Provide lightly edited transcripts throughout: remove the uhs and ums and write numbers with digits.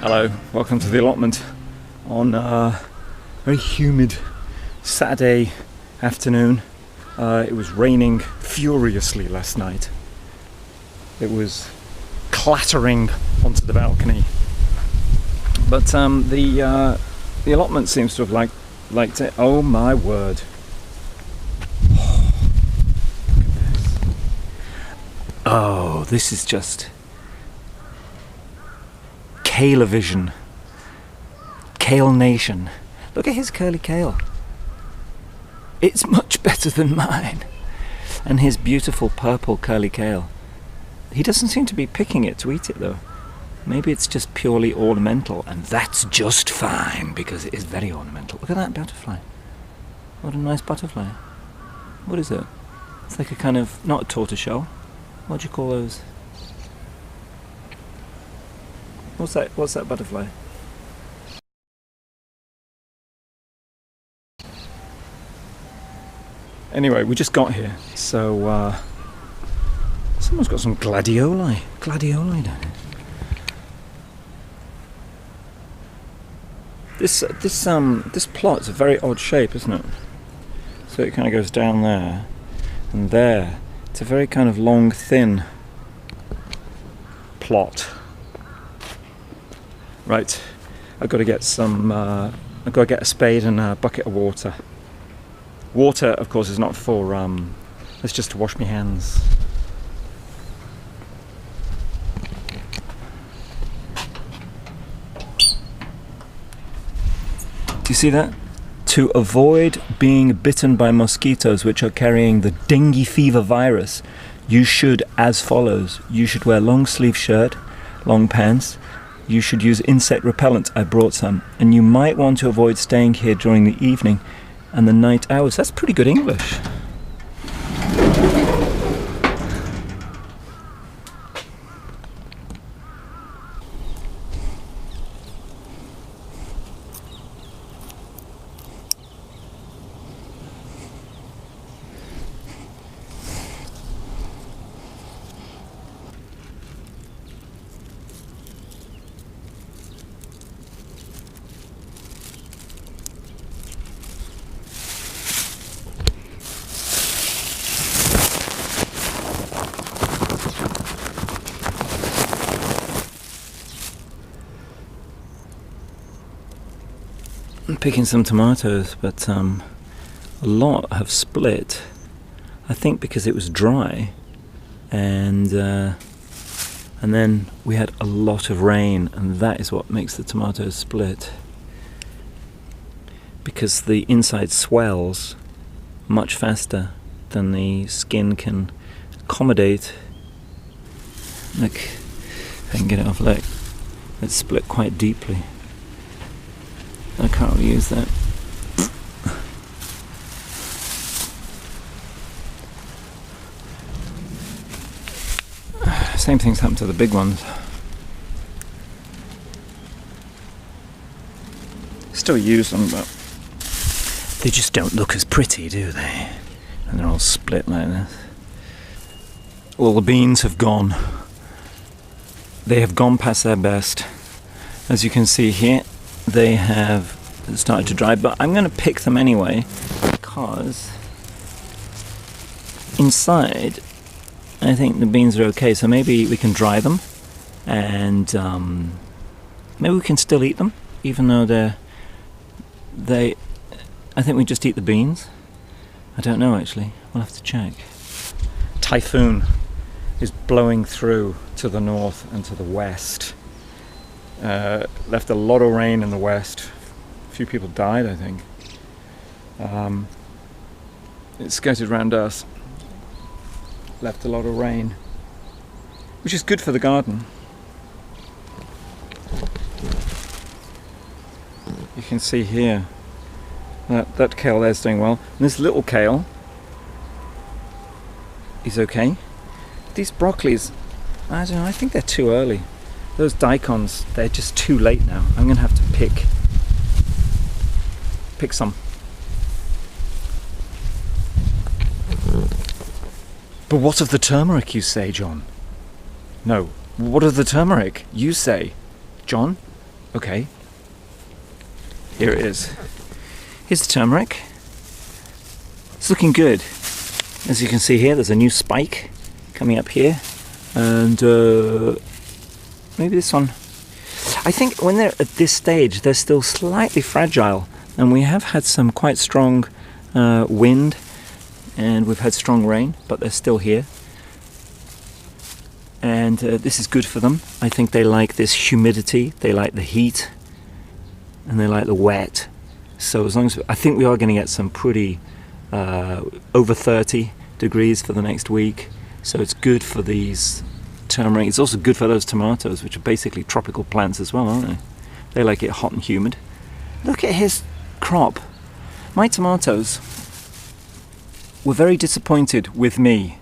Hello, welcome to the allotment on a very humid Saturday afternoon. It was raining furiously last night. It was clattering onto the balcony, but the allotment seems to have liked it. Oh my word! Oh, this is just Kale vision. Kale Nation. Look at his curly kale. It's much better than mine. And his beautiful purple curly kale. He doesn't seem to be picking it to eat it though. Maybe it's just purely ornamental, and that's just fine because it is very ornamental. Look at that butterfly. What a nice butterfly. What is it? It's like a kind of, not a tortoiseshell. What do you call those? What's that butterfly? Anyway, we just got here, so someone's got some gladioli down here. This plot's a very odd shape, isn't it? So it kind of goes down there and there. It's a very kind of long, thin plot. Right, I've got to get a spade and a bucket of water. Water, of course, is not for, it's just to wash my hands. Do you see that? To avoid being bitten by mosquitoes which are carrying the dengue fever virus, you should, as follows, you should wear long sleeve shirt, long pants. You should use insect repellent. I brought some. And you might want to avoid staying here during the evening and the night hours. That's pretty good English. I'm picking some tomatoes, but a lot have split. I think because it was dry, and then we had a lot of rain, and that is what makes the tomatoes split. Because the inside swells much faster than the skin can accommodate. Look, if I can get it off, look, it's split quite deeply. I can't really use that. Same thing's happened to the big ones. Still use them, but they just don't look as pretty, do they? And they're all split like this. Well, the beans have gone. They have gone past their best. As you can see here, they have started to dry, but I'm going to pick them anyway because inside I think the beans are okay, so maybe we can dry them and maybe we can still eat them even though I think we just eat the beans. I don't know actually, we'll have to check. Typhoon is blowing through to the north and to the west. Left a lot of rain in the west. A few people died, I think. It skirted around us. Left a lot of rain, which is good for the garden. You can see here that kale there's doing well. And this little kale is okay. These broccolis, I don't know, I think they're too early. Those daikons, they're just too late now. I'm going to have to pick some. But what of the turmeric, you say, John? No, what of the turmeric, you say, John? Okay, here it is. Here's the turmeric. It's looking good. As you can see here, there's a new spike coming up here, and maybe this one. I think when they're at this stage, they're still slightly fragile, and we have had some quite strong wind, and we've had strong rain, but they're still here. And this is good for them. I think they like this humidity, they like the heat, and they like the wet. So as long as I think we are going to get some pretty over 30 degrees for the next week, so it's good for these turmeric. It's also good for those tomatoes, which are basically tropical plants as well, aren't they? They like it hot and humid. Look at his crop. My tomatoes were very disappointed with me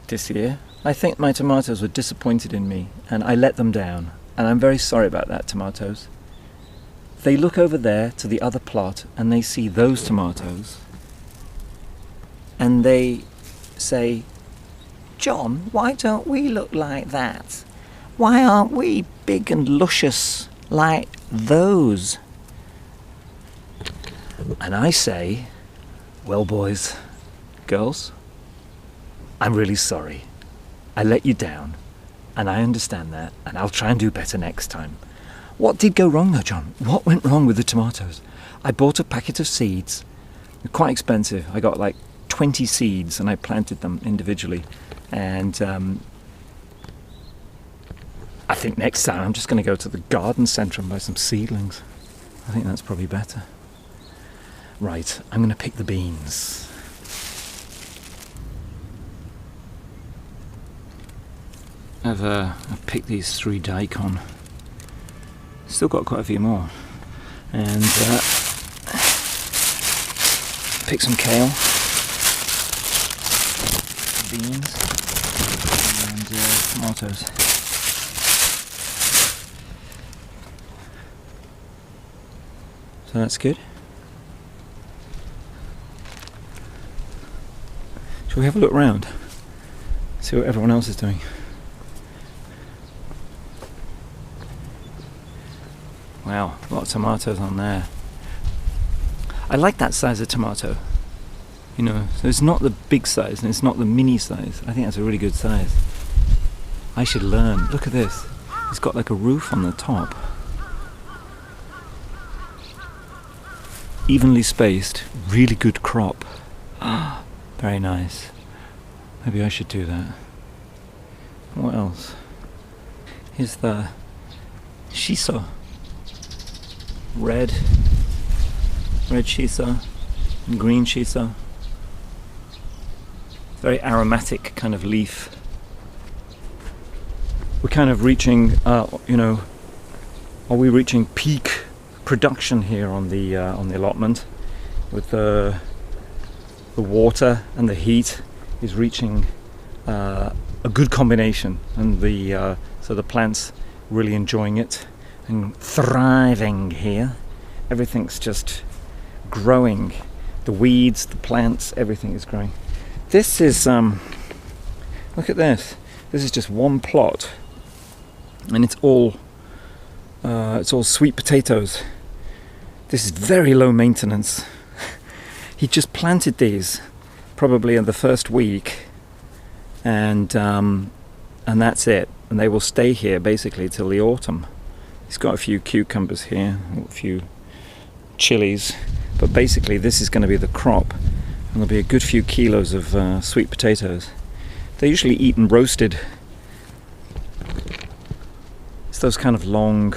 this year. I think my tomatoes were disappointed in me, and I let them down, and I'm very sorry about that, tomatoes. They look over there to the other plot and they see those tomatoes, and they say, John, why don't we look like that? Why aren't we big and luscious like those? And I say, well, boys, girls, I'm really sorry. I let you down, and I understand that, and I'll try and do better next time. What did go wrong though, John? What went wrong with the tomatoes? I bought a packet of seeds. They're quite expensive. I got like 20 seeds and I planted them individually. And I think next time I'm just going to go to the garden centre and buy some seedlings. I think that's probably better. Right, I'm going to pick the beans. I've picked these 3 daikon. Still got quite a few more. And pick some kale, beans, and tomatoes. So that's good. Shall we have a look around? See what everyone else is doing? Wow, a lot of tomatoes on there. I like that size of tomato. You know, so it's not the big size and it's not the mini size. I think that's a really good size. I should learn. Look at this. It's got like a roof on the top. Evenly spaced, really good crop. Ah, very nice. Maybe I should do that. What else? Here's the shiso. Red shiso and green shiso. Very aromatic kind of leaf. We're kind of reaching, you know, are we reaching peak production here on the allotment? With the water and the heat is reaching a good combination, and so the plants really enjoying it and thriving here. Everything's just growing. The weeds, the plants, everything is growing. This is look at this. This is just one plot, and it's all sweet potatoes. This is very low maintenance. He just planted these probably in the first week, and that's it. And they will stay here basically till the autumn. He's got a few cucumbers here, a few chilies, but basically this is going to be the crop, and there'll be a good few kilos of sweet potatoes. They're usually eaten roasted. It's those kind of long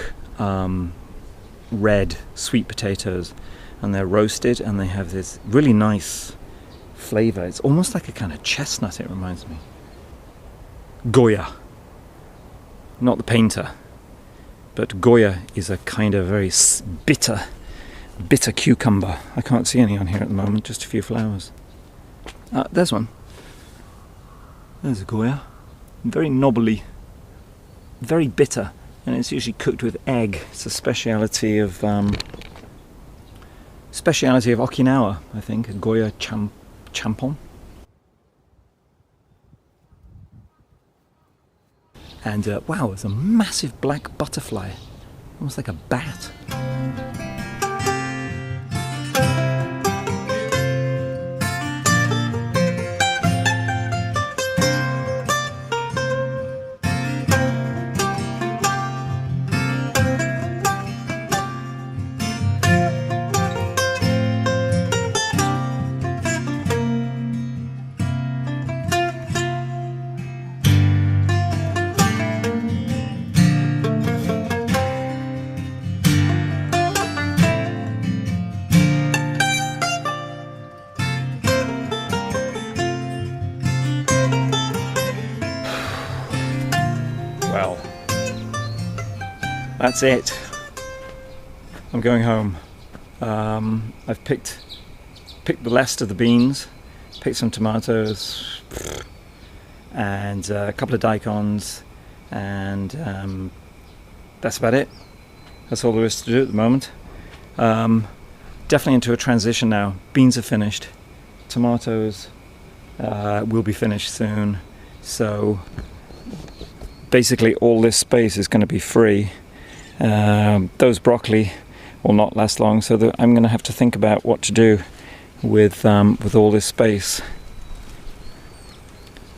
red sweet potatoes, and they're roasted and they have this really nice flavour. It's almost like a kind of chestnut, it reminds me. Goya, not the painter, but Goya is a kind of very bitter cucumber. I can't see any on here at the moment, just a few flowers. There's one. There's a Goya. Very knobbly, very bitter, and it's usually cooked with egg. It's a speciality of Okinawa, I think, a Goya champon. And wow, there's a massive black butterfly, almost like a bat. Well, that's it. I'm going home. I've picked the last of the beans, picked some tomatoes, and a couple of daikons, and that's about it. That's all there is to do at the moment. Definitely into a transition now. Beans are finished. Tomatoes will be finished soon. So basically all this space is going to be free. Those broccoli will not last long, so that I'm going to have to think about what to do with all this space.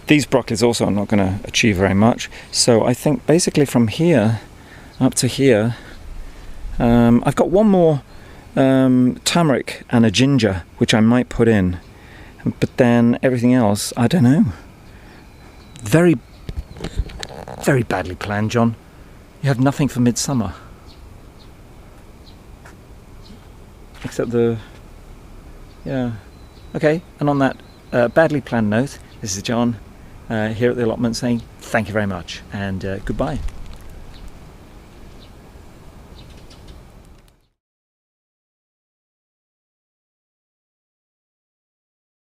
These broccolis also are not going to achieve very much, so I think basically from here up to here, I've got one more turmeric and a ginger which I might put in, but then everything else, I don't know. Very badly planned, John. You have nothing for midsummer. Except yeah. Okay, and on that badly planned note, this is John here at the allotment saying thank you very much and goodbye.